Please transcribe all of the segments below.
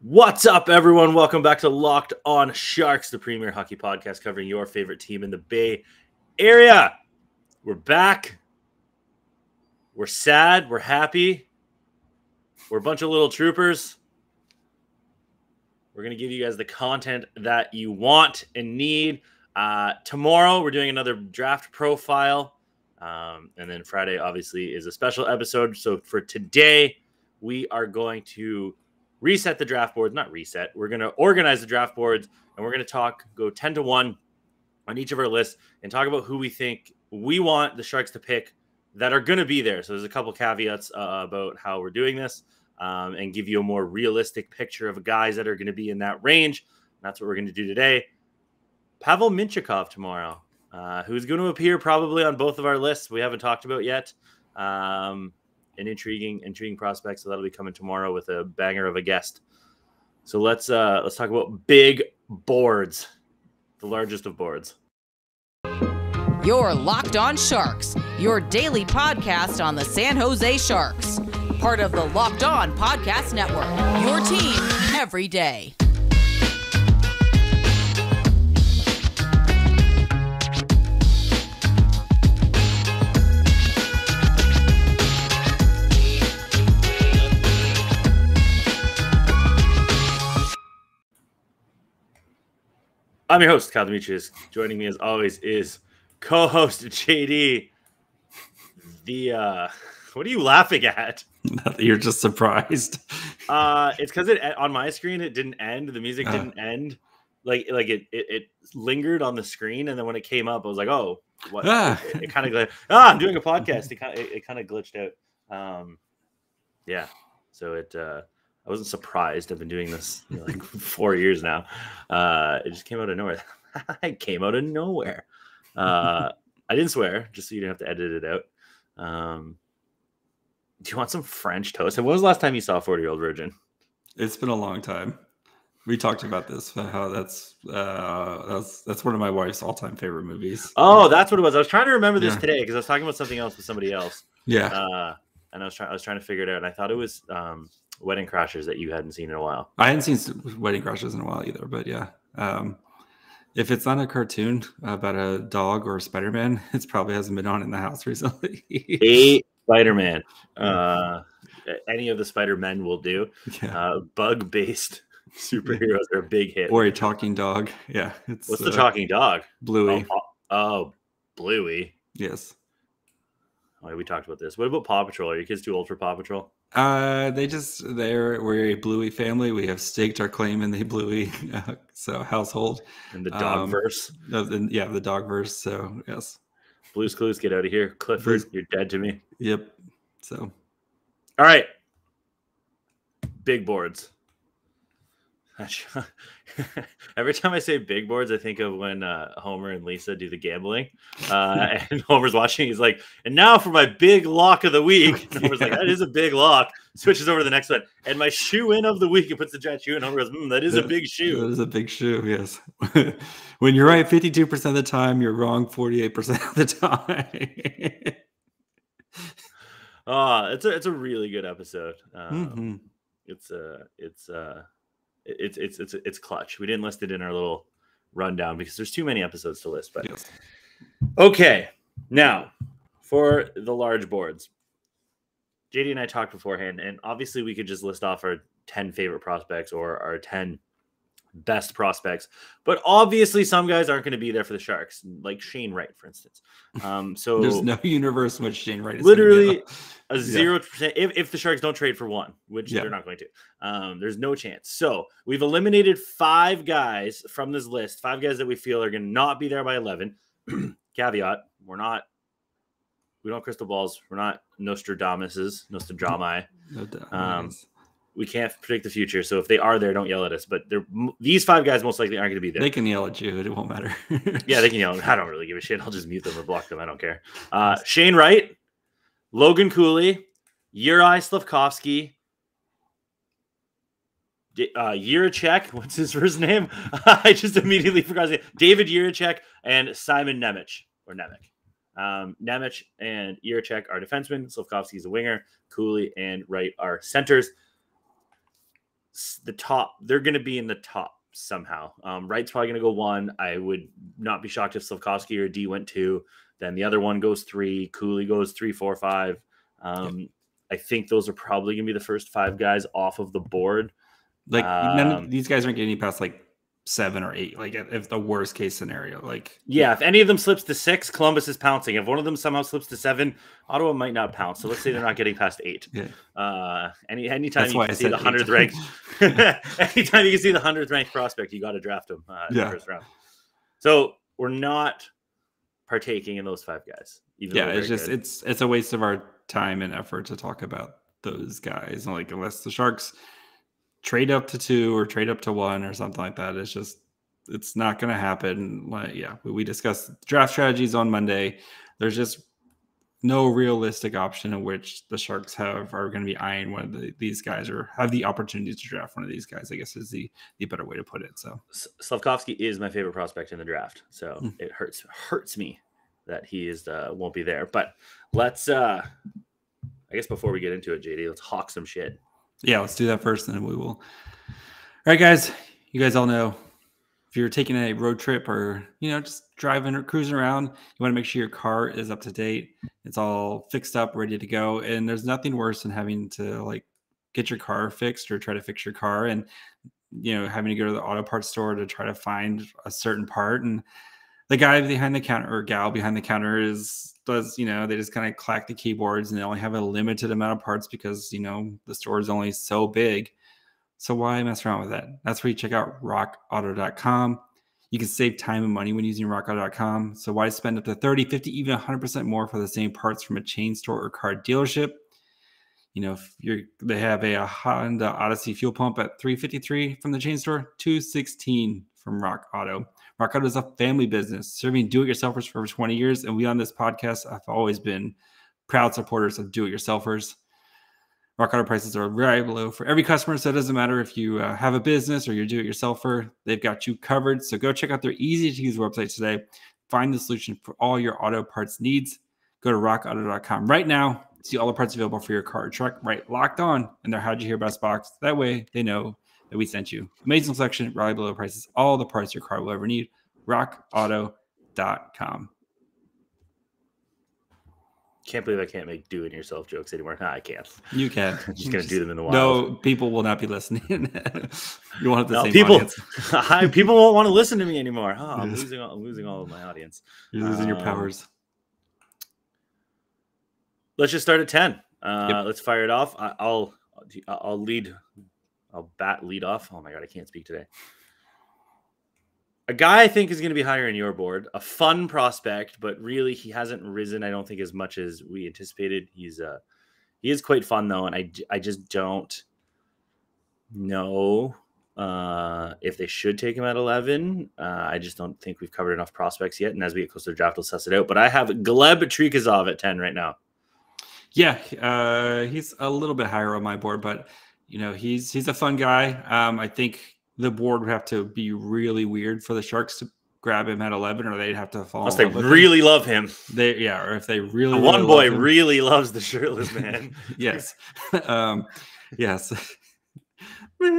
What's up, everyone? Welcome back to Locked On Sharks, the premier hockey podcast covering your favorite team in the Bay Area. We're back. We're sad. We're happy. We're a bunch of little troopers. We're going to give you guys the content that you want and need. Tomorrow, we're doing another draft profile. And then Friday, obviously, is a special episode. So for today, we are going to reset the draft boards. Not reset. We're going to organize the draft boards, and we're going to go 10-1 on each of our lists and talk about who we think we want the Sharks to pick that are going to be there. So there's a couple caveats about how we're doing this and give you a more realistic picture of guys that are going to be in that range. That's what we're going to do today. Pavel Minchikov tomorrow, who's going to appear probably on both of our lists we haven't talked about yet. An intriguing prospect, so that'll be coming tomorrow with a banger of a guest. So let's talk about big boards, the largest of boards. You're Locked On Sharks, your daily podcast on the San Jose Sharks, part of the Locked On Podcast Network, your team every day. I'm your host, Kyle Demetrius. Joining me as always is co-host JD. What are you laughing at? You're just surprised. It's because on my screen it didn't end. The music didn't end. Like it lingered on the screen, and then when it came up, I was like, oh, what? It kind of glitched. I'm doing a podcast. It kind of glitched out. Yeah. So I wasn't surprised. I've been doing this like 4 years now. It just came out of nowhere. It came out of nowhere. I didn't swear, just so you didn't have to edit it out. Do you want some French toast? And when was the last time you saw 40-Year-Old Virgin? It's been a long time. We talked about this, how that's one of my wife's all-time favorite movies. Oh, that's what it was. I was trying to remember this today because I was talking about something else with somebody else. Yeah. And I was trying to figure it out, and I thought it was Wedding Crashers that you hadn't seen in a while. I hadn't seen Wedding Crashers in a while either, but yeah. If it's not a cartoon about a dog or Spider-Man, it probably hasn't been on in the house recently. A Spider-Man. Any of the Spider-Men will do. Yeah. Bug-based superheroes are a big hit. Or a talking dog. Yeah. What's the talking dog? Bluey. Oh, Bluey. Yes. Oh, we talked about this. What about Paw Patrol? Are your kids too old for Paw Patrol? We're a Bluey family. We have staked our claim in the Bluey household. In the dog verse. The dog verse. So yes. Blue's Clues, get out of here. Clifford, you're dead to me. Yep. So all right. Big boards. Every time I say big boards, I think of when Homer and Lisa do the gambling. And Homer's watching. He's like, and now for my big lock of the week. And Homer's like, that is a big lock. Switches over to the next one. And my shoe in of the week. He puts the giant shoe in. Homer goes, that is a big shoe. That is a big shoe, yes. When you're right 52% of the time, you're wrong 48% of the time. It's a really good episode. It's clutch. We didn't list it in our little rundown because there's too many episodes to list. But yes. Okay, now for the large boards, JD and I talked beforehand, and obviously we could just list off our 10 favorite prospects or our 10 best prospects, but obviously some guys aren't going to be there for the Sharks, like Shane Wright, for instance. So there's no universe in which Shane Wright is literally a 0%. If the Sharks don't trade for one, which they're not going to, there's no chance. So we've eliminated 5 guys from this list, 5 guys that we feel are going to not be there by 11. Caveat: we don't have crystal balls. We're not Nostradamuses. No, we can't predict the future, so if they are there, don't yell at us. But these 5 guys most likely aren't going to be there. They can yell at you. It won't matter. Yeah, they can yell. I don't really give a shit. I'll just mute them or block them. I don't care. Shane Wright, Logan Cooley, Yuri Slavkovsky, Jiricek. What's his first name? I just immediately forgot his name. David Jiricek and Simon Nemec. Nemec and Jiricek are defensemen. Slavkovsky is a winger. Cooley and Wright are centers. the top. They're going to be in the top somehow. Wright's probably going to go 1. I would not be shocked if Slavkovsky or D went 2. Then the other one goes 3. Cooley goes 3, 4, 5. I think those are probably going to be the first 5 guys off of the board. Like none of these guys aren't getting past like 7 or 8. Like if the worst case scenario, like if any of them slips to 6, Columbus is pouncing. If one of them somehow slips to 7, Ottawa might not pounce. So let's say they're not getting past 8. Anytime you can see the 100th ranked, anytime you can see the 100th ranked prospect, you got to draft them in the first round. So we're not partaking in those 5 guys. It's just it's a waste of our time and effort to talk about those guys. Like unless the Sharks trade up to 2 or trade up to 1 or something like that, it's not going to happen. We discussed draft strategies on Monday. There's just no realistic option in which the Sharks are going to be eyeing one of these guys or have the opportunity to draft one of these guys, I guess is the better way to put it. So Slavkovsky is my favorite prospect in the draft. So it hurts me that he won't be there. But let's I guess before we get into it, JD, let's hawk some shit. Yeah, let's do that first, and then we will. All right, guys. You guys all know if you're taking a road trip or, just driving or cruising around, you want to make sure your car is up to date. It's all fixed up, ready to go. And there's nothing worse than having to get your car fixed or try to fix your car and, having to go to the auto parts store to try to find a certain part. And the guy behind the counter or gal behind the counter they just kind of clack the keyboards and they only have a limited amount of parts because, the store is only so big. So why mess around with that? That's where you check out rockauto.com. You can save time and money when using rockauto.com. So why spend up to 30, 50, even 100% more for the same parts from a chain store or car dealership? If they have a Honda Odyssey fuel pump at $353 from the chain store, $216 from Rock Auto. Rock Auto is a family business serving do-it-yourselfers for over 20 years. And we on this podcast have always been proud supporters of do-it-yourselfers. Rock Auto prices are very low for every customer. So it doesn't matter if you have a business or you're do-it-yourselfer. They've got you covered. So go check out their easy-to-use website today. Find the solution for all your auto parts needs. Go to rockauto.com right now. See all the parts available for your car or truck. Right, locked on in their How'd You Hear About Us box. That way they know that we sent you. Amazing selection, reliable low prices, all the parts your car will ever need. rockauto.com. Can't believe I can't make doing yourself jokes anymore. No, I can't. You can. I'm just gonna do them in the wild. No, people will not be listening. You won't have the same people, audience. People won't want to listen to me anymore. Oh, I'm losing all of my audience. You're losing your powers. Let's just start at 10. Yep. Let's fire it off. I'll lead off. Oh my God, I can't speak today. A guy I think is going to be higher in your board, a fun prospect, but really he hasn't risen, I don't think, as much as we anticipated. He is quite fun though, and I just don't know if they should take him at 11. I just don't think we've covered enough prospects yet, and as we get closer to draft, we'll suss it out. But I have Gleb Trikazov at 10 right now. Yeah, he's a little bit higher on my board, but he's a fun guy. I think the board would have to be really weird for the Sharks to grab him at 11, or they'd have to fall. Unless they really love him. Or if they really, one boy really loves the shirtless man. Yes, yes. But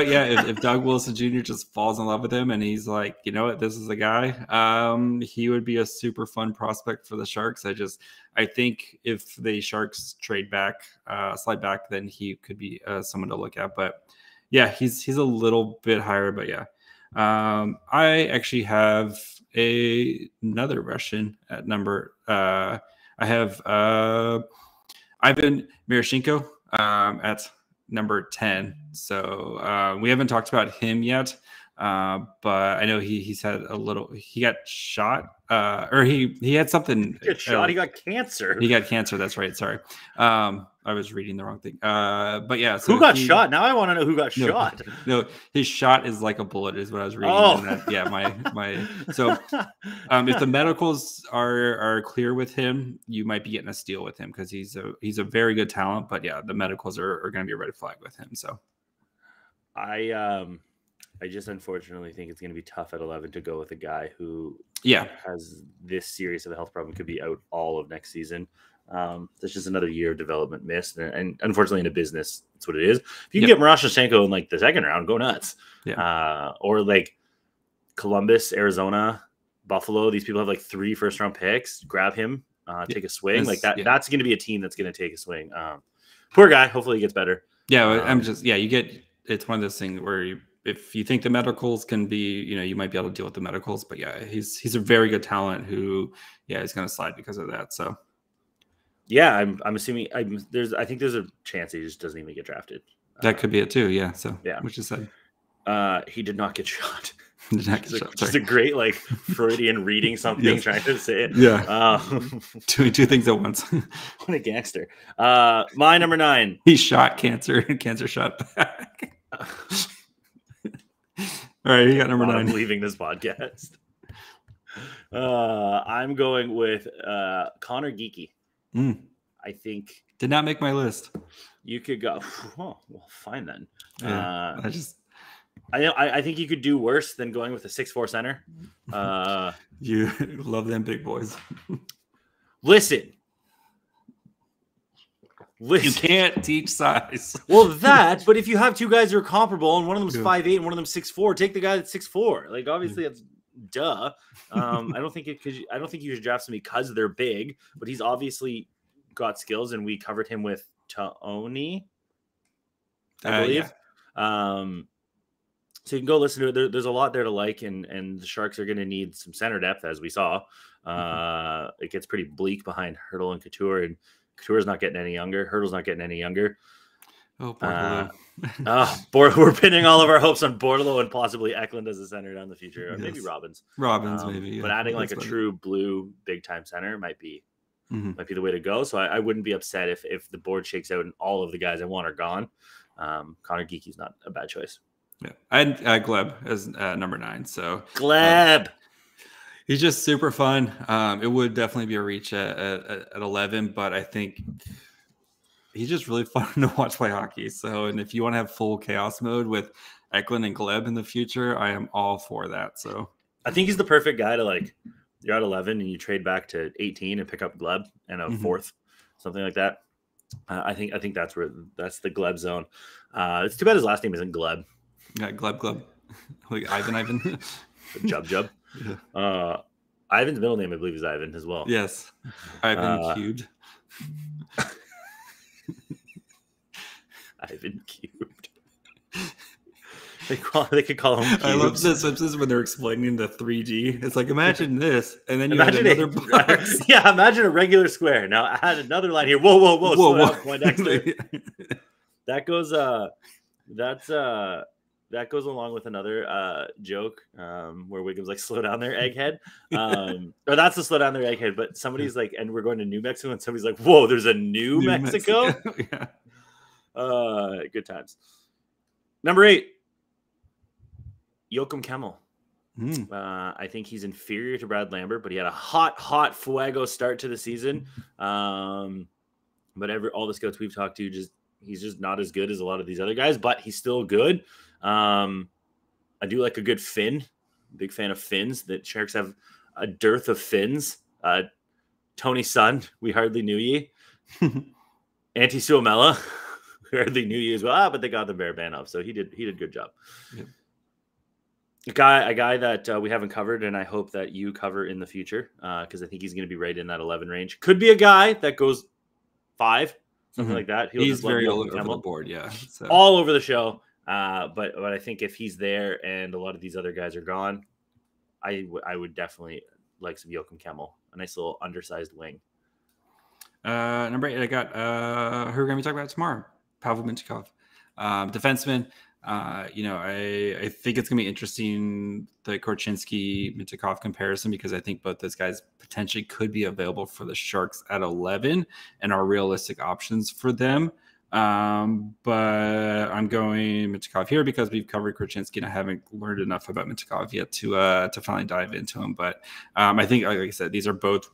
yeah, if Doug Wilson Jr. just falls in love with him and he's like, you know what, this is the guy, he would be a super fun prospect for the Sharks. I think if the Sharks slide back, then he could be someone to look at. But yeah, he's a little bit higher. But yeah, I actually have another Russian at number. I have Ivan Miroshnichenko at number 10. So we haven't talked about him yet, but I know he got shot, or he had something. He got shot. He got cancer. He got cancer. That's right. Sorry. I was reading the wrong thing. But yeah. So who got shot? Now I want to know who got shot. No, his shot is like a bullet is what I was reading. Oh. Yeah. My. So if the medicals are clear with him, you might be getting a steal with him because he's a very good talent. But yeah, the medicals are going to be a red flag with him. So I just unfortunately think it's going to be tough at 11 to go with a guy who has this serious of a health problem, could be out all of next season. That's just another year of development missed. And unfortunately, in a business, that's what it is. If you can get Miroshnichenko in like the second round, go nuts. Yeah. Or like Columbus, Arizona, Buffalo. These people have like 3 first-round picks. Grab him, take a swing. Like that. That's going to be a team that's going to take a swing. Poor guy. Hopefully, he gets better. Yeah, you get. It's one of those things where if you think the medicals can be, you might be able to deal with the medicals. But yeah, he's a very good talent who, is going to slide because of that. So. Yeah, I'm assuming. I think there's a chance he just doesn't even get drafted. That could be it too. Yeah. So which is sad. He did not get shot. Just a great like Freudian reading something, trying to say it. Yeah. Doing 2 things at once. What a gangster. My number 9. He shot cancer and cancer shot back. All right, you got number 9. I'm leaving this podcast. I'm going with Conor Geeky. I think did not make my list. You could go. Oh, well, fine then. Yeah, I think you could do worse than going with a 6'4" center. You love them big boys. Listen. You can't teach size. Well, but if you have 2 guys who are comparable and one of them's 5'8" and one of them's 6'4", take the guy that's 6'4". Like obviously that's duh. I don't think you should draft somebody because they're big, but he's obviously got skills, and we covered him with Tony, I believe. Yeah. So you can go listen to it. There's a lot there to like, and the Sharks are going to need some center depth, as we saw. It gets pretty bleak behind Hurdle and Couture, and Couture's not getting any younger. Hurdle's not getting any younger. Oh, Bordelot. We're pinning all of our hopes on Bordelot and possibly Eklund as a center down the future, or maybe Robbins. Maybe. Yeah. But adding like a true blue big time center might be the way to go. So I wouldn't be upset if the board shakes out and all of the guys I want are gone. Conor Geeky's not a bad choice. Yeah, I had Gleb as number 9. So Gleb. He's just super fun. It would definitely be a reach at 11, but I think he's just really fun to watch play hockey. So, and if you want to have full chaos mode with Eklund and Gleb in the future, I am all for that. So I think he's the perfect guy to like, you're at 11 and you trade back to 18 and pick up Gleb and a 4th, something like that. I think that's the Gleb zone. It's too bad his last name isn't Gleb. Yeah, Gleb. Like Ivan. Jub. Yeah. Ivan's middle name, I believe, is Ivan as well. Yes. Ivan cubed. Ivan cubed. They could call him cubes. I love this. This is when they're explaining the 3D. It's like, imagine this, and then you imagine another box. Yeah, imagine a regular square. Now add another line here. Whoa. Slow down, Poindexter. That goes. That goes along with another joke where Wiggum's like, slow down there, egghead. Or that's the slow down there, egghead. But somebody's like, and we're going to New Mexico, and somebody's like, whoa, there's a New Mexico? Yeah. Good times. Number 8, Yokum Camel. I think he's inferior to Brad Lambert, but he had a hot fuego start to the season. But all the scouts we've talked to, he's just not as good as a lot of these other guys, but he's still good. I do like a good fin. Big fan of fins. The Sharks have a dearth of fins. Tony's son, we hardly knew ye. Antti Suomela, we hardly knew ye as well. But they got the bear ban up, so he did a good job. Yep. A guy that we haven't covered, and I hope that you cover in the future, because I think he's going to be right in that 11 range. Could be a guy that goes 5, something like that. He's very all over the board, yeah. So. All over the show. But I think if he's there and a lot of these other guys are gone, I would definitely like some Yokum Camel, a nice little undersized wing. Number 8, I got who we're going to be talking about tomorrow, Pavel Minchikov, defenseman. I think it's going to be interesting, the Korchinski Mintyukov comparison, because I think both those guys potentially could be available for the Sharks at 11 and are realistic options for them. But I'm going Mintyukov here because we've covered Korchinski and I haven't learned enough about Mintyukov yet to finally dive into him. But I think, like I said, these are both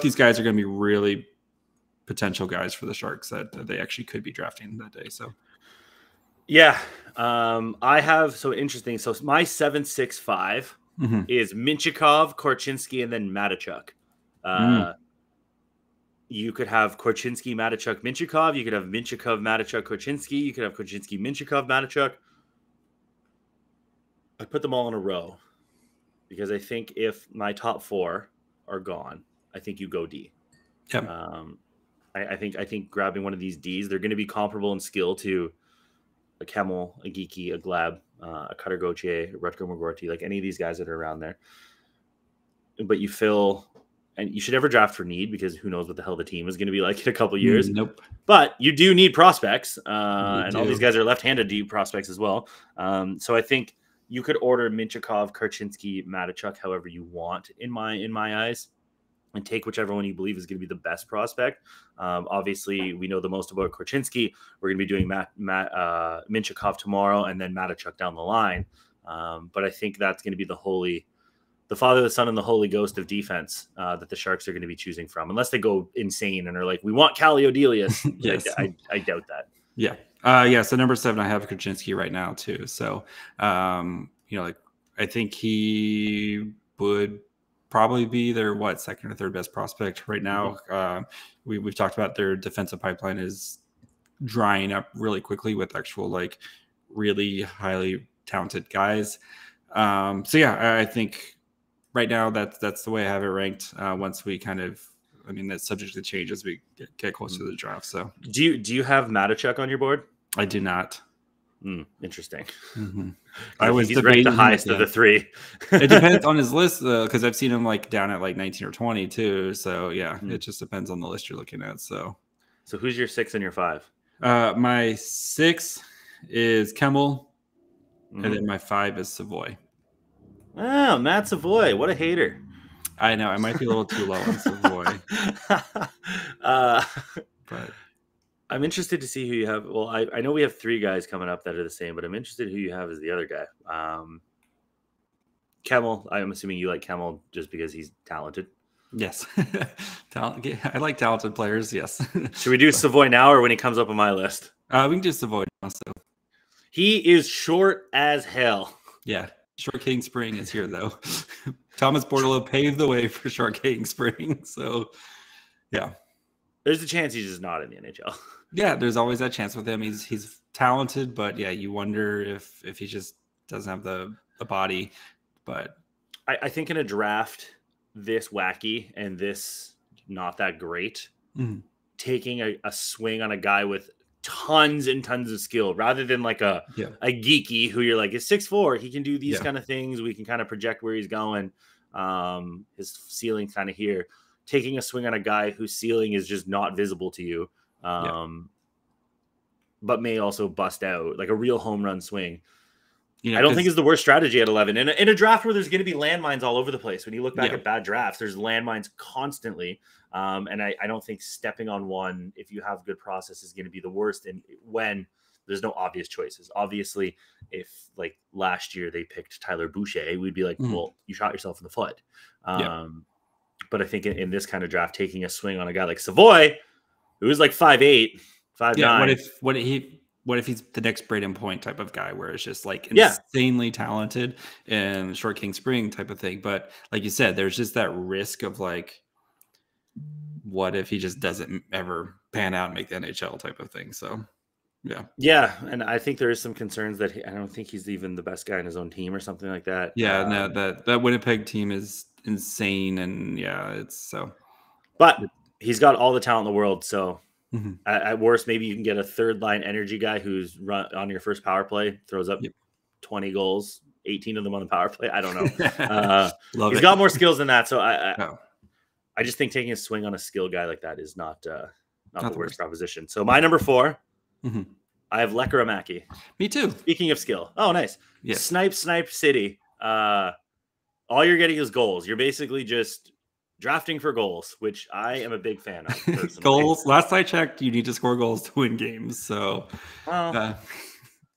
these guys are going to be really potential guys for the Sharks that they actually could be drafting that day. So. Yeah. I have interesting. So my 7-6-5 is Minchikov, Korchinski, and then Matachuk. you could have Korchinski, Mattychuk, Mintyukov. You could have Minchikov, Mattychuk, Korchinski. You could have Korchinski, Minchikov, Mattychuk. I put them all in a row because I think if my top 4 are gone, I think you go D. Yep. I think grabbing one of these Ds, they're going to be comparable in skill to a Camel, a Geeky, a Gleb, a Cutter Gauthier, Rutger McGorty, like any of these guys that are around there. But you fill, and you should never draft for need because who knows what the hell the team is going to be like in a couple of years. Nope. But you do need prospects, and all these guys are left-handed deep prospects as well. So I think you could order Minchikov, Korchinski, Mattychuk, however you want in my eyes, and take whichever one you believe is going to be the best prospect. Obviously, we know the most about Korchinski. We're going to be doing Minchikov tomorrow, and then Mattychuk down the line. But I think that's going to be the Father, the Son, and the Holy Ghost of defense that the Sharks are going to be choosing from, unless they go insane and are like, we want Callie Odelius. Yes. I doubt that. Yeah. So number 7, I have Korchinski right now too. So, like I think he would probably be their second or third best prospect right now. We've talked about their defensive pipeline is drying up really quickly with actual like really highly talented guys. I think right now that's the way I have it ranked. Once we that's subject to change as we get closer to the draft. So do you have Mattychuk on your board? I do not. Interesting. Mm-hmm. He's ranked the highest of the 3. It depends on his list because I've seen him like down at like 19 or 20 too. So it just depends on the list you're looking at. So who's your 6 and your 5? My 6 is Camel, and then my 5 is Savoy. Oh, Matt Savoie, what a hater! I know I might be a little too low on Savoy, but I'm interested to see who you have. Well, I know we have 3 guys coming up that are the same, but I'm interested who you have as the other guy. Camel, I'm assuming you like Camel just because he's talented. Yes. I like talented players. Yes. Should we do Savoy now or when he comes up on my list? We can do Savoy now. So he is short as hell. Yeah. Short King Spring is here though. Thomas Bordelot paved the way for Short King Spring. So yeah. There's a chance he's just not in the NHL. Yeah, there's always that chance with him. He's talented, but yeah, you wonder if he just doesn't have the body. But I think in a draft this wacky and this not that great, taking a swing on a guy with tons and tons of skill rather than like a geeky who you're like, is 6'4", he can do these kind of things. We can kind of project where he's going. His ceiling kind of here. Taking a swing on a guy whose ceiling is just not visible to you, but may also bust out like a real home run swing. I don't think is the worst strategy at 11. In a draft where there's going to be landmines all over the place. When you look back at bad drafts, there's landmines constantly. And I don't think stepping on one, if you have good process, is going to be the worst. And when there's no obvious choices. Obviously, if like last year they picked Tyler Boucher, we'd be like, well, you shot yourself in the foot. But I think in this kind of draft, taking a swing on a guy like Savoy, who is like 5'8", 5'9". What if he's the next Braden Point type of guy where it's just like insanely talented and Short King Spring type of thing. But like you said, there's just that risk of like, what if he just doesn't ever pan out and make the NHL type of thing? So, yeah. And I think there is some concerns that I don't think he's even the best guy in his own team or something like that. Yeah, no, that Winnipeg team is insane. And it's so. But he's got all the talent in the world. So. At worst, maybe you can get a third line energy guy who's run on your first power play, throws up 20 goals, 18 of them on the power play. I don't know. He's got more skills than that. So I just think taking a swing on a skill guy like that is not the worst proposition. So my number 4, I have Lekkerimäki. Me too. Speaking of skill. Oh, nice. Yeah. Snipe City. All you're getting is goals. You're basically just drafting for goals, which I am a big fan of. Personally. Goals. Last I checked, you need to score goals to win games. So,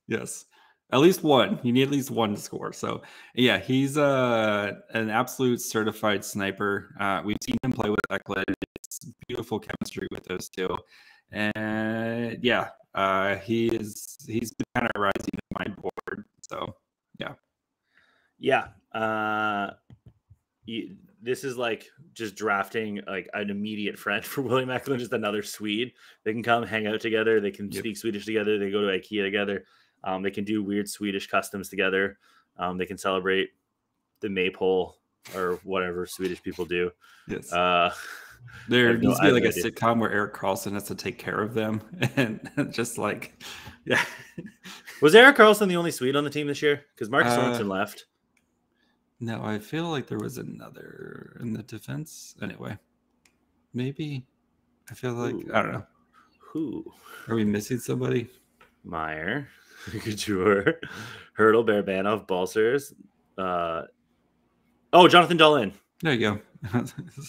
yes, at least one. You need at least one to score. So, yeah, he's an absolute certified sniper. We've seen him play with Ekblad. It's beautiful chemistry with those two, and he's been kind of rising in my board. So, this is like just drafting like an immediate friend for William Eklund, just another Swede. They can come hang out together. They can speak Swedish together. They go to IKEA together. They can do weird Swedish customs together. They can celebrate the maypole or whatever Swedish people do. Yes. There needs to be like a idea. sitcom where Erik Karlsson has to take care of them, and just like, yeah. Was Erik Karlsson the only Swede on the team this year? Because Marcus Sorensen left. No, I feel like there was another in the defense. Anyway, maybe. I feel like I don't know. Who are we missing? Somebody? Meyer, Couture, Hurdle, Barabanov, Balsers. Jonathan Dahlin. There you go.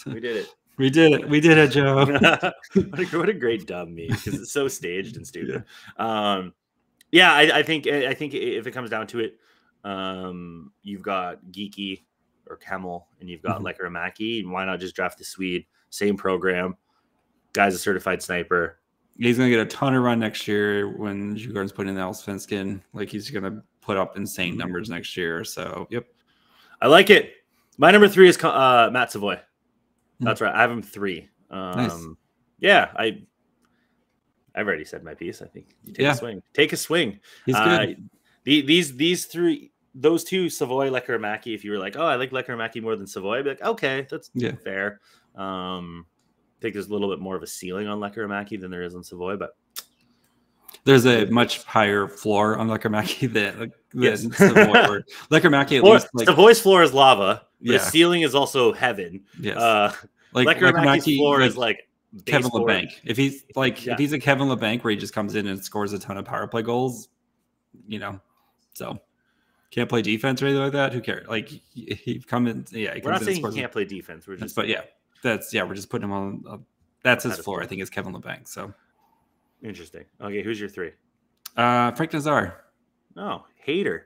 We did it. We did it. We did it, Joe. What a great dub me, because it's so staged and stupid. Yeah. I think if it comes down to it, you've got Geeky or Camel, and you've got Lekkerimäki, and why not just draft the Swede? Same program. Guy's a certified sniper. He's going to get a ton of run next year when Djurgården's putting in the Allsvenskan. Like, he's going to put up insane numbers next year. So, yep. I like it. My number 3 is Matt Savoie. That's right. I have him 3. Nice. Yeah, I've already said my piece. I think you take a swing. Take a swing. He's good. These 3, those 2, Savoy, Lekkerimäki. If you were like, oh, I like Lekkerimäki more than Savoy, I'd be like, okay, that's fair. I think there's a little bit more of a ceiling on Lekkerimäki than there is on Savoy, but there's a much higher floor on Lekkerimäki than Savoy. Lekkerimäki, at least, like, Savoy's floor is lava. The ceiling is also heaven. Yes. Like Lekkerimäki's floor is like Kevin LeBanc. If he's if he's a Kevin LeBanc where he just comes in and scores a ton of power play goals, so can't play defense or anything like that. Who cares? Like, he come in. Yeah, we're not saying he can't play defense. We're just we're just putting him on. That's his floor. I think is Kevin LeBanc. So interesting. Okay, who's your 3? Frank Nazar. Oh, hater.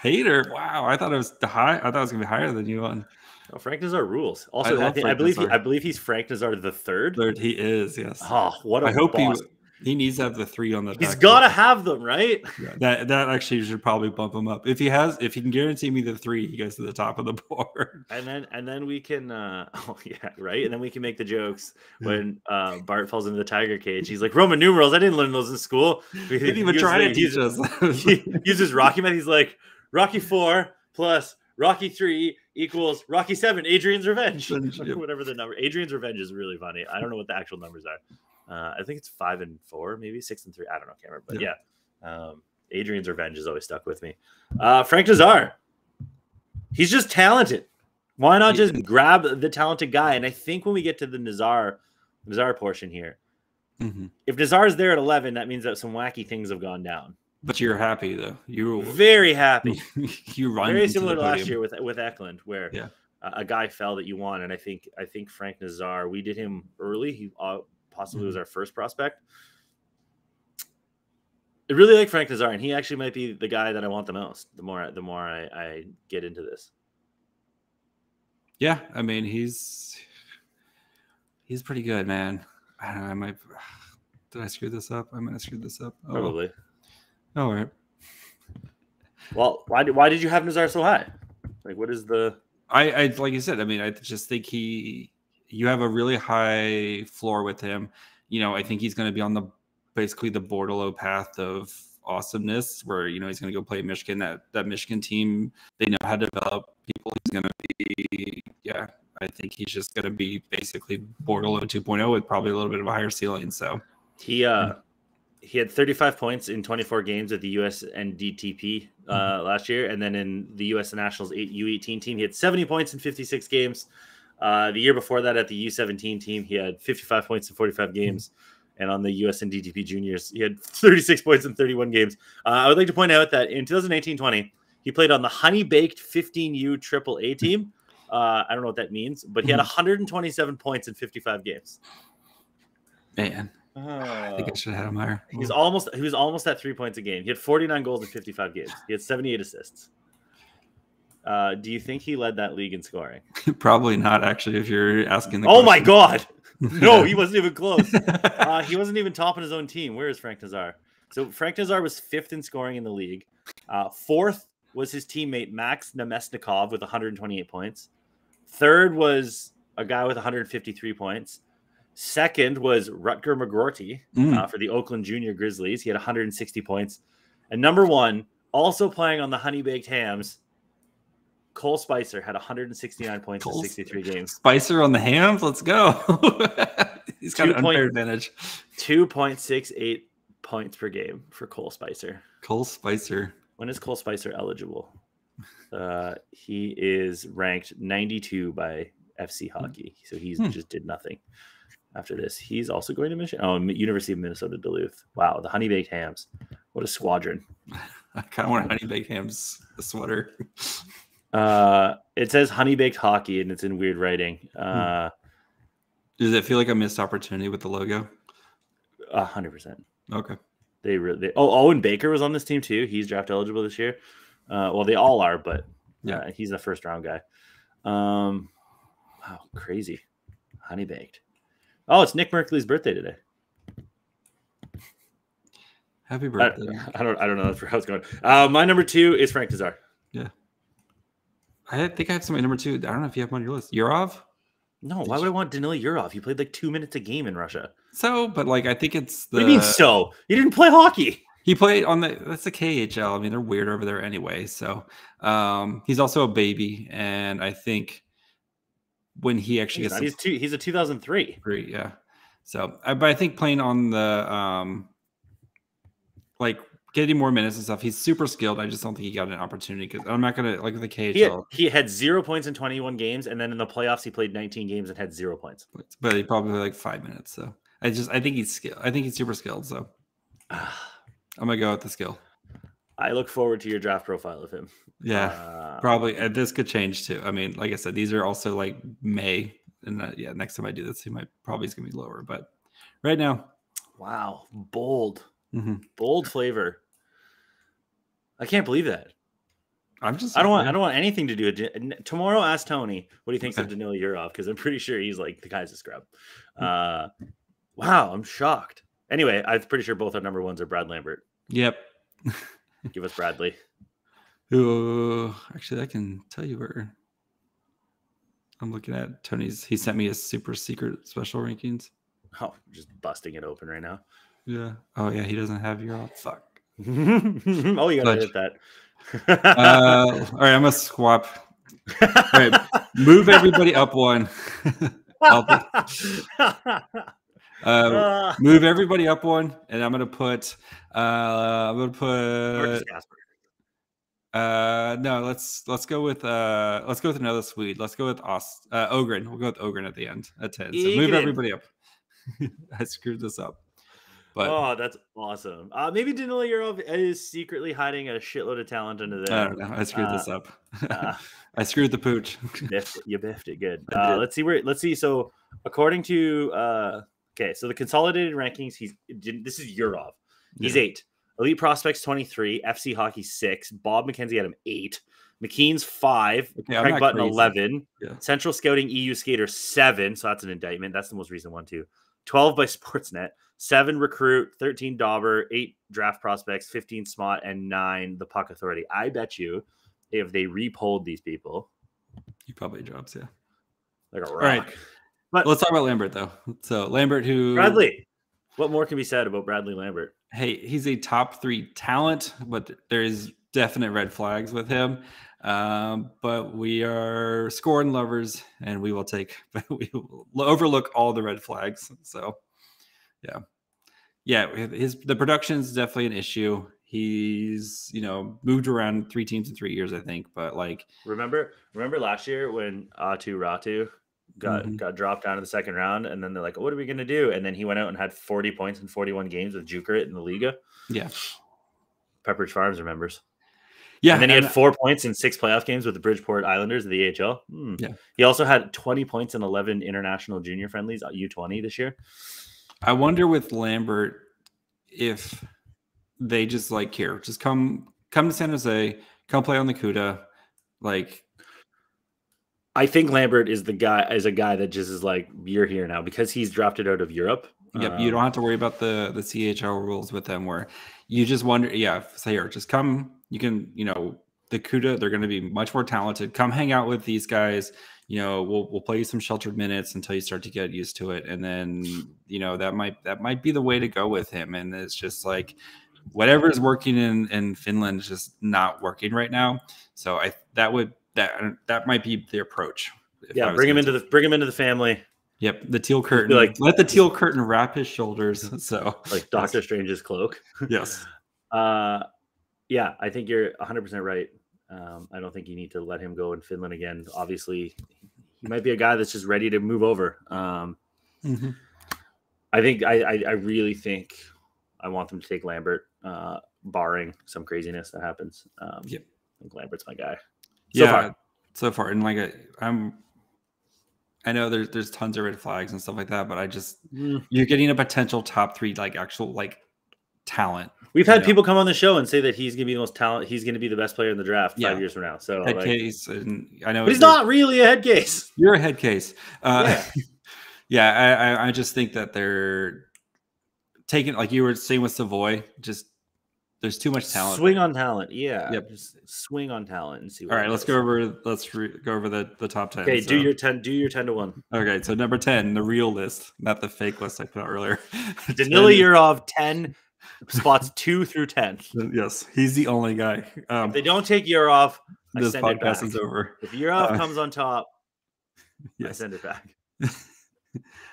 Wow, I thought it was high. I thought it was gonna be higher than you on. Oh, Frank Nazar rules. Also, I believe he's Frank Nazar the third. He is. Yes. Oh, what a I hope boss. He needs to have the 3 on the. He's got to have them, right? Yeah, that actually should probably bump him up. If he can guarantee me the 3, he goes to the top of the board. And then we can. Right. And then we can make the jokes when Bart falls into the tiger cage. He's like, Roman numerals. I didn't learn those in school. He didn't even try to teach us. He uses Rocky math. He's like, Rocky 4 plus Rocky 3 equals Rocky 7. Adrian's Revenge. Whatever the number. Adrian's Revenge is really funny. I don't know what the actual numbers are. I think it's 5 and 4, maybe 6 and 3. I don't know, can't remember. But Adrian's Revenge has always stuck with me. Frank Nazar, he's just talented. Why not just grab the talented guy? And I think when we get to the Nazar portion here, if Nazar is there at 11, that means that some wacky things have gone down. But you're happy though. You're very happy. You run very similar to last year with Eklund, where a guy fell that you want, and I think Frank Nazar, we did him early. He possibly was our first prospect. I really like Frank Nazar, and he actually might be the guy that I want the most. The more I get into this. Yeah, I mean he's pretty good, man. I don't know. I might. Did I screw this up? I might have screwed this up. Oh. Probably. All right. Well, why did you have Nazar so high? Like, what is the? I like you said. I mean, I just think you have a really high floor with him. I think he's going to be on basically the borderline path of awesomeness, where he's going to go play Michigan. That Michigan team, they know how to develop people. He's going to be, I think he's just going to be basically borderline 2.0 with probably a little bit of a higher ceiling. So he had 35 points in 24 games at the US NDTP last year, and then in the US Nationals U18 team, he had 70 points in 56 games. The year before that, at the U17 team, he had 55 points in 45 games. And on the US and DTP juniors, he had 36 points in 31 games. I would like to point out that in 2018-20, he played on the Honey Baked 15U AAA team. I don't know what that means, but he had 127 points in 55 games. Man, I think I should have had him higher. He was almost at 3 points a game. He had 49 goals in 55 games. He had 78 assists. Do you think he led that league in scoring? Probably not, actually, if you're asking the question. My God. No, he wasn't even close. He wasn't even top on his own team. Where is Frank Nazar? So Frank Nazar was 5th in scoring in the league. 4th was his teammate Max Nemesnikov with 128 points. 3rd was a guy with 153 points. Second was Rutger McGroarty for the Oakland Junior Grizzlies. He had 160 points. And number one, also playing on the Honey Baked Hams, Cole Spicer had 169 points in 63 games. Spicer on the Hams? Let's go. He's got an unfair advantage. 2.68 points per game for Cole Spicer. Cole Spicer. When is Cole Spicer eligible? He is ranked 92 by FC Hockey. So he's just did nothing after this. He's also going to Michigan. Oh, University of Minnesota Duluth. Wow, the Honey Baked Hams. What a squadron. I kind of want a Honey Baked Hams sweater. It says Honey Baked Hockey, and it's in weird writing. Does it feel like a missed opportunity with the logo? 100%. Okay. Owen Baker was on this team too. He's draft eligible this year. Well, they all are, but he's a first round guy. Wow, crazy. Honey Baked. Oh, it's Nick Merkley's birthday today. Happy birthday. I don't know how it's going. My number 2 is Frank Nazar. Yeah. I think I have somebody number 2. I don't know if you have him on your list. Yurov? No, why would I want Danila Yurov? He played like 2 minutes a game in Russia. So, but like I think it's the. What do you mean so? You didn't play hockey. He played on that's the KHL. I mean, they're weird over there anyway. So he's also a baby, and I think when he actually he's a 2003. Yeah. So, but I think playing on the like getting more minutes and stuff, he's super skilled. I just don't think he got an opportunity because I'm not gonna like with the KHL. He had 0 points in 21 games, and then in the playoffs he played 19 games and had 0 points. But he probably played like 5 minutes. So I think he's skilled. I think he's super skilled. So I'm gonna go with the skill. I look forward to your draft profile of him. Yeah, probably. This could change too. I mean, like I said, these are also like May, and next time I do this, he might probably is gonna be lower. But right now, wow, bold, bold flavor. I can't believe that. I don't want anything to do with tomorrow. Ask Tony what he thinks of Danila Yurov because I'm pretty sure he's like the guy's a scrub. Wow, I'm shocked. Anyway, I'm pretty sure both our number ones are Brad Lambert. Yep. Give us Bradley. Who actually I can tell you where I'm looking at Tony's. He sent me his super secret special rankings. Oh, just busting it open right now. Yeah. Oh yeah, he doesn't have your fuck. Oh, you gotta hit that. All right, I'm gonna swap. All right, move everybody up one. Move everybody up one, and I'm gonna put. No, let's go with another Swede. Let's go with Ogren. We'll go with Ogren at the end at 10. So move everybody up. I screwed this up. But that's awesome. Maybe Danila Yurov is secretly hiding a shitload of talent under there. I don't know. I screwed this up. I screwed the pooch. You biffed it good. Let's see. So according to so the consolidated rankings, this is Yurov. He's 8. Elite Prospects 23. FC Hockey 6. Bob McKenzie had him 8. McKean's 5. Craig Button 11. Yeah. Central Scouting EU Skater 7. So that's an indictment. That's the most recent one too. 12 by Sportsnet. 7 Recruit, 13 Dauber, 8 Draft Prospects, 15 Smot, and 9 the Puck Authority. I bet you if they repolled these people, he probably drops, yeah. Like a rock. All right. But let's talk about Lambert, though. So Lambert, Bradley. What more can be said about Bradley Lambert? Hey, he's a top 3 talent, but there's definite red flags with him. But we are scoring lovers, and we will overlook all the red flags. So. Yeah. The production is definitely an issue. He's moved around 3 teams in 3 years, I think. But like, remember last year when Atu Ratu got dropped down to the second round, and then they're like, "What are we gonna do?" And then he went out and had 40 points in 41 games with Jukurit in the Liga. Yeah, Pepperidge Farms remembers. Yeah, and then he had 4 points in 6 playoff games with the Bridgeport Islanders of the AHL. Yeah, he also had 20 points in 11 international junior friendlies at U20 this year. I wonder with Lambert if they just just come to San Jose, come play on the CUDA. Like, I think Lambert is a guy that just is like, you're here now because he's drafted out of Europe. Yep, you don't have to worry about the CHL rules with them where you just wonder. Yeah, say here, just come. You can the CUDA. They're going to be much more talented. Come hang out with these guys. We'll play you some sheltered minutes until you start to get used to it, and then that might be the way to go with him. And it's just like whatever is working in Finland is just not working right now. So that might be the approach. Yeah, bring him into the family. Yep, the teal curtain. Let the teal curtain wrap his shoulders. So like Doctor Strange's cloak. Yes. Yeah, I think you're 100% right. I don't think you need to let him go in Finland again. Obviously, he might be a guy that's just ready to move over. I think I really think I want them to take Lambert, barring some craziness that happens. Yep. I think Lambert's my guy. So far, and I know there's tons of red flags and stuff like that, but you're getting a potential top 3 actual talent. We've had people come on the show and say that he's going to be the most talent. He's going to be the best player in the draft 5 years from now. So head case, and I know but he's not really a head case. You're a head case. I just think that they're taking, like you were saying with Savoy, just there's too much talent. Swing on talent, Yep. Just swing on talent and see. All right, let's go over the top 10. Okay, do your 10 to 1. Okay, so number 10, the real list, not the fake list I put out earlier. Danila Yurov, 10 spots 2 through 10. Yes, he's the only guy. If they don't take Yurov, I this send it back. podcast is over. If Yurov comes on top, yes. I send it back.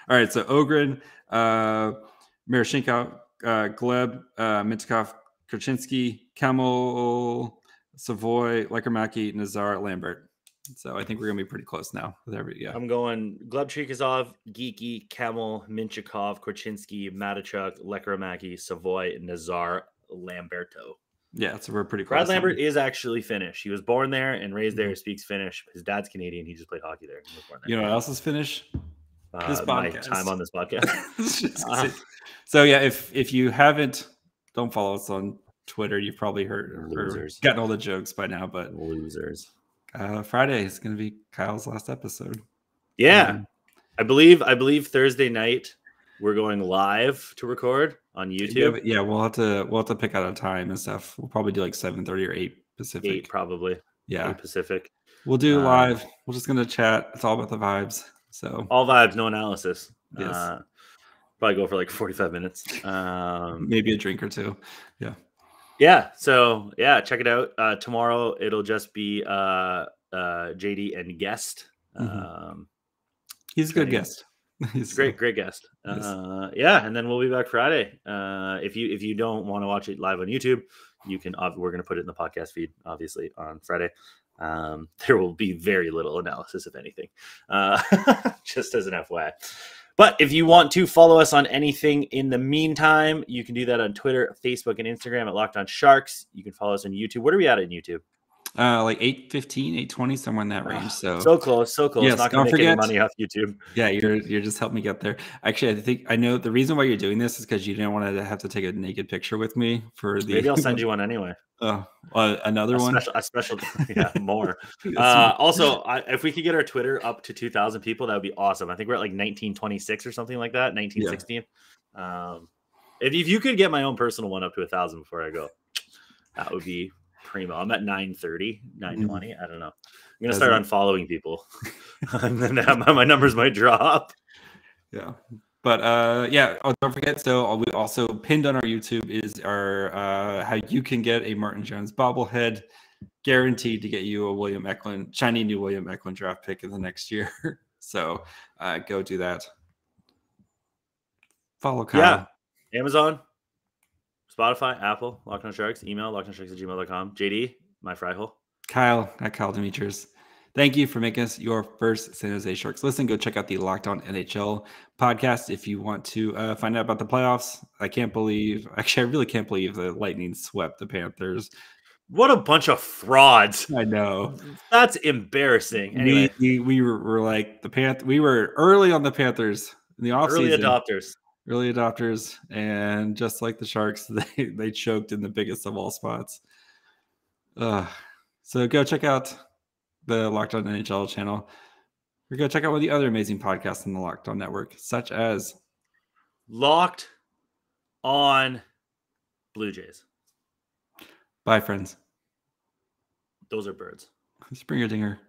All right, so Ogren, Miroshnikov, Gleb, Mintkov, Korchinski, Camel, Savoy, Lekkerimäki, Nazar, Lambert. So I think we're gonna be pretty close now with I'm going Gleb Trikazov, Geeky, Camel, Minchikov, Korchinski, Matachuk, Lekkerimäki, Savoy, Nazar, Lamberto. Yeah, so we're pretty close. Brad Lambert is actually Finnish. He was born there and raised there. Speaks Finnish. His dad's Canadian. He just played hockey there. He was born there. You know what else is Finnish? This podcast. My time on this podcast. So yeah, if you haven't, don't follow us on Twitter. You've probably heard or gotten all the jokes by now, but losers. Friday is going to be Kyle's last episode. Yeah, I believe Thursday night we're going live to record on YouTube. Yeah, we'll have to pick out a time and stuff. We'll probably do 7:30 or 8 Pacific. 8 probably. Yeah, 8 Pacific. We'll do live. We're just gonna chat. It's all about the vibes. So all vibes, no analysis. Yes. Probably go for 45 minutes. Maybe a drink or two. Yeah. Yeah. So yeah, check it out. Tomorrow it'll just be JD and guest. He's a good guest. He's a great guest. Yes. Yeah, and then we'll be back Friday. If you don't want to watch it live on YouTube, you can. We're going to put it in the podcast feed, obviously, on Friday. There will be very little analysis, if anything, just as an FYI. But if you want to follow us on anything in the meantime, you can do that on Twitter, Facebook, and Instagram at Locked On Sharks. You can follow us on YouTube. What are we at on YouTube? 8:15, 8:20, somewhere in that range. So close. Yes, not going to make any money off YouTube. Yeah, you're just helping me get there. Actually, I know the reason why you're doing this is because you didn't want to have to take a naked picture with me for the. Maybe I'll send you one anyway. Another one. A special. Yeah, more. Also, if we could get our Twitter up to 2,000 people, that would be awesome. I think we're at 1926 or something like that. 1916. Yeah. If you could get my own personal one up to 1,000 before I go, that would be primo. I'm at 930, 920. I don't know. I'm gonna start unfollowing people, and then my numbers might drop. Yeah, but don't forget. So we also pinned on our YouTube is our how you can get a Martin Jones bobblehead, guaranteed to get you a shiny new William Eklund draft pick in the next year. So go do that. Follow Kyle. Yeah, Amazon, Spotify, Apple, Locked On Sharks, email lockedonsharks@gmail.com. JD, my fry hole. Kyle at Kyle Demetrius. Thank you for making us your first San Jose Sharks listen. Go check out the Locked On NHL podcast if you want to find out about the playoffs. I really can't believe the Lightning swept the Panthers. What a bunch of frauds. I know. That's embarrassing. Anyway, we were like the Panthers. We were early on the Panthers in the offseason. Early adopters, and just like the Sharks, they choked in the biggest of all spots. So go check out the Locked On NHL channel. Or go check out one of the other amazing podcasts on the Locked On Network, such as Locked On Blue Jays. Bye, friends. Those are birds. Springer dinger.